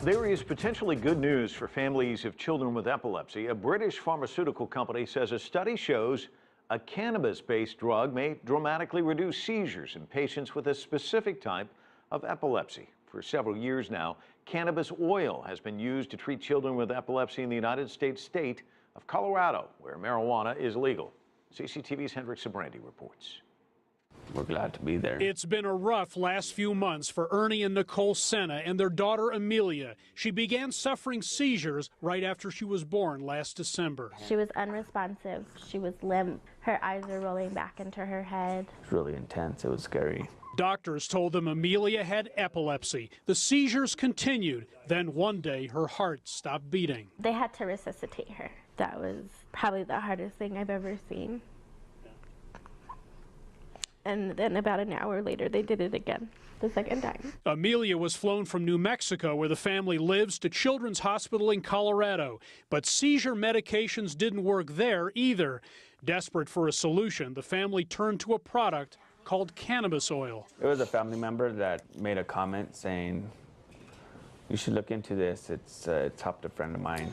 There is potentially good news for families of children with epilepsy. A British pharmaceutical company says a study shows a cannabis-based drug may dramatically reduce seizures in patients with a specific type of epilepsy. For several years now, cannabis oil has been used to treat children with epilepsy in the United States state of Colorado, where marijuana is legal. CCTV's Hendrik Sabrandi reports. We're glad to be there. It's been a rough last few months for Ernie and Nicole Senna and their daughter Amelia. She began suffering seizures right after she was born last December. She was unresponsive. She was limp. Her eyes were rolling back into her head. It was really intense. It was scary. Doctors told them Amelia had epilepsy. The seizures continued. Then one day her heart stopped beating. They had to resuscitate her. That was probably the hardest thing I've ever seen. And then about an hour later, they did it again, the second time. Amelia was flown from New Mexico, where the family lives, to Children's Hospital in Colorado. But seizure medications didn't work there either. Desperate for a solution, the family turned to a product called cannabis oil. It was a family member that made a comment saying, "You should look into this. It's helped a friend of mine."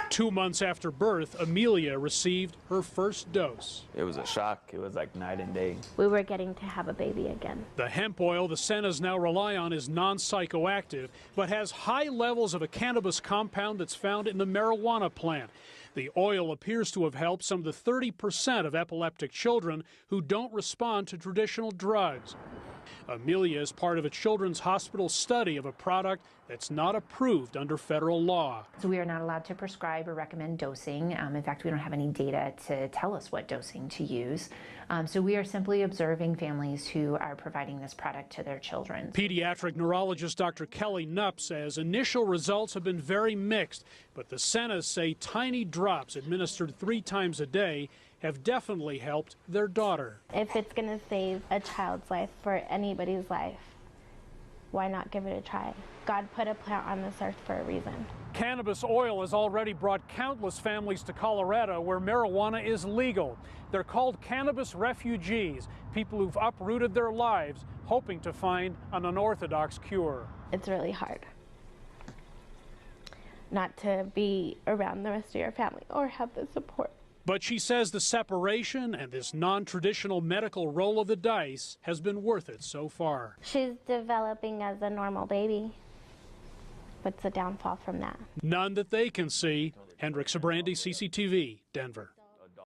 2 months after birth, Amelia received her first dose. It was a shock. It was like night and day. We were getting to have a baby again. The hemp oil the Sennas now rely on is non-psychoactive, but has high levels of a cannabis compound that's found in the marijuana plant. The oil appears to have helped some of the 30% of epileptic children who don't respond to traditional drugs. Amelia is part of a Children's Hospital study of a product that's not approved under federal law. So we are not allowed to prescribe or recommend dosing. In fact, we don't have any data to tell us what dosing to use. So we are simply observing families who are providing this product to their children. Pediatric neurologist Dr. Kelly Knupp says initial results have been very mixed, but the Sennas say tiny drops administered 3 times a day have definitely helped their daughter. If it's going to save a child's life or anybody's life, why not give it a try? God put a plant on this earth for a reason. Cannabis oil has already brought countless families to Colorado, where marijuana is legal. They're called cannabis refugees, people who've uprooted their lives hoping to find an unorthodox cure. It's really hard not to be around the rest of your family or have the support. But she says the separation and this non-traditional medical roll of the dice has been worth it so far. She's developing as a normal baby. What's the downfall from that? None that they can see. Hendrik Sabrandi, CCTV, Denver.